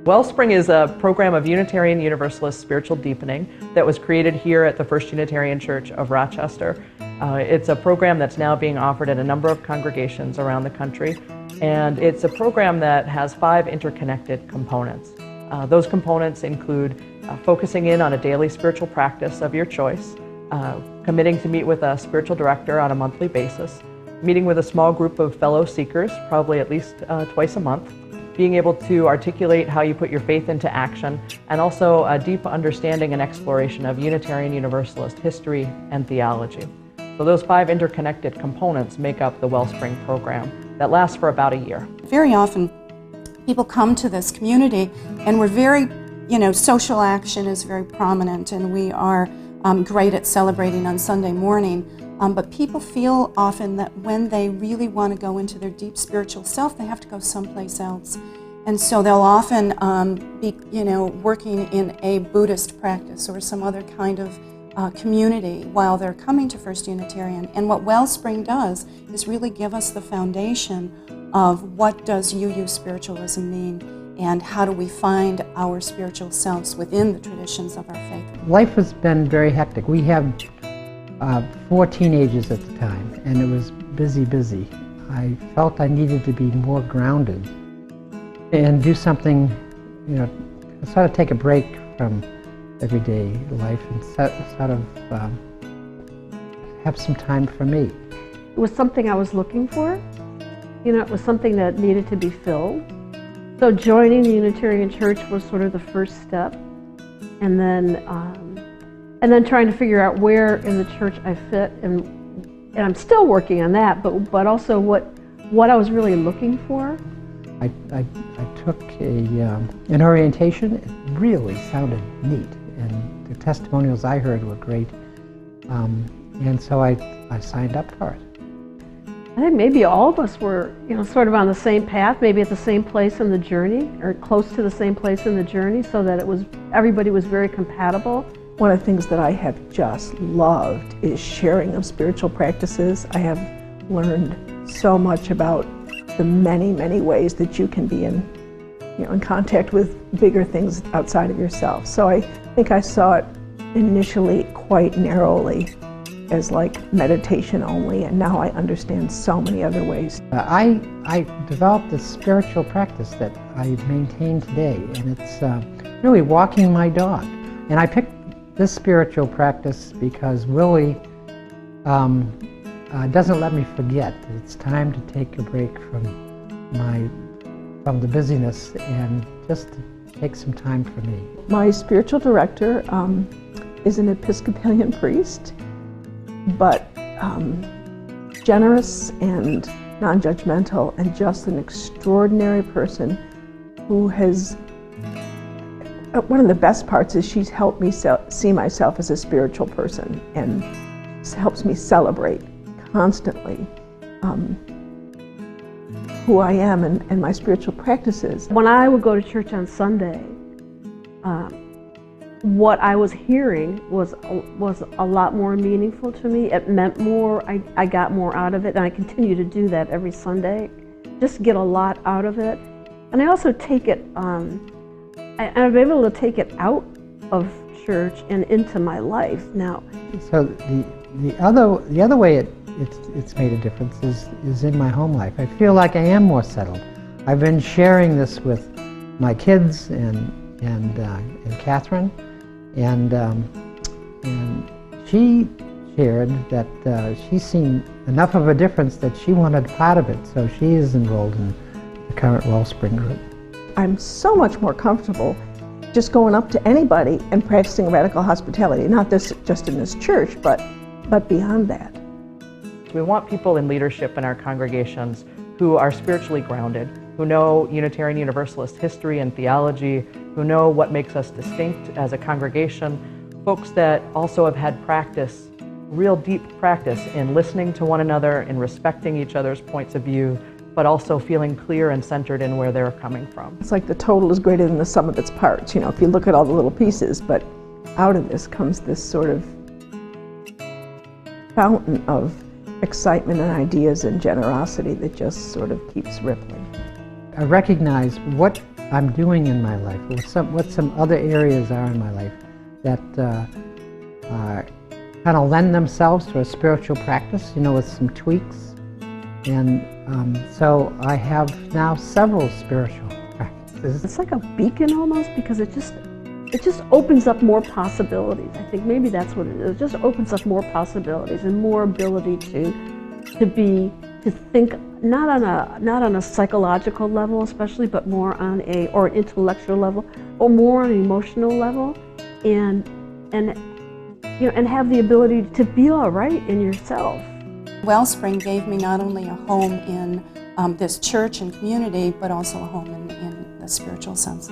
Wellspring is a program of Unitarian Universalist spiritual deepening that was created here at the First Unitarian Church of Rochester. It's a program that's now being offered at a number of congregations around the country, and it's a program that has 5 interconnected components. Those components include focusing in on a daily spiritual practice of your choice, committing to meet with a spiritual director on a monthly basis, meeting with a small group of fellow seekers, probably at least twice a month, being able to articulate how you put your faith into action, and also a deep understanding and exploration of Unitarian Universalist history and theology. So those 5 interconnected components make up the Wellspring program that lasts for about a year. Very often people come to this community and we're very, social action is very prominent, and we are great at celebrating on Sunday morning. But people feel often that when they really want to go into their deep spiritual self, they have to go someplace else. And so they'll often be, working in a Buddhist practice or some other kind of community while they're coming to First Unitarian. And what Wellspring does is really give us the foundation of what does UU spiritualism mean, and how do we find our spiritual selves within the traditions of our faith. Life has been very hectic. We had 4 teenagers at the time, and it was busy. I felt I needed to be more grounded and do something, sort of take a break from everyday life and sort of have some time for me. It was something I was looking for. It was something that needed to be filled. So joining the Unitarian Church was sort of the first step, and then trying to figure out where in the church I fit, and I'm still working on that, but also what I was really looking for. I took an orientation. It really sounded neat, and the testimonials I heard were great, and so I signed up for it. I think maybe all of us were, sort of on the same path, maybe at the same place in the journey, or close to the same place in the journey, so that everybody was very compatible. One of the things that I have just loved is sharing of spiritual practices. I have learned so much about the many ways that you can be in contact with bigger things outside of yourself. So I think I saw it initially quite narrowly as like meditation only, and now I understand so many other ways. I developed a spiritual practice that I maintain today, and it's really walking my dog. And I picked this spiritual practice because Willie doesn't let me forget that it's time to take a break from the busyness and just to take some time for me. My spiritual director is an Episcopalian priest, but generous and non-judgmental, and just an extraordinary person who has, one of the best parts is she's helped me see myself as a spiritual person, and helps me celebrate constantly who I am and my spiritual practices. When I would go to church on Sunday, what I was hearing was a lot more meaningful to me. It meant more. I got more out of it, and I continue to do that every Sunday. Just get a lot out of it. And I also take it, I'm able to take it out of church and into my life now. So the other way it's made a difference is in my home life. I feel like I am more settled. I've been sharing this with my kids and Catherine, and she shared that she's seen enough of a difference that she wanted part of it, so she is enrolled in the current Wellspring group. I'm so much more comfortable just going up to anybody and practicing radical hospitality, not just in this church, but beyond that. We want people in leadership in our congregations who are spiritually grounded, who know Unitarian Universalist history and theology, who know what makes us distinct as a congregation, folks that also have had practice, real deep practice in listening to one another, in respecting each other's points of view, but also feeling clear and centered in where they're coming from. It's like the total is greater than the sum of its parts, if you look at all the little pieces, but out of this comes this sort of fountain of excitement and ideas and generosity that just sort of keeps rippling. I recognize what I'm doing in my life, what some other areas are in my life that kind of lend themselves to a spiritual practice, with some tweaks. And so I have now several spiritual practices. It's like a beacon almost, because it just opens up more possibilities. I think maybe that's what it is. It just opens up more possibilities and more ability to think not on a psychological level especially, but more on an intellectual level, or more on an emotional level, and have the ability to be all right in yourself. Wellspring gave me not only a home in this church and community, but also a home in the spiritual sense.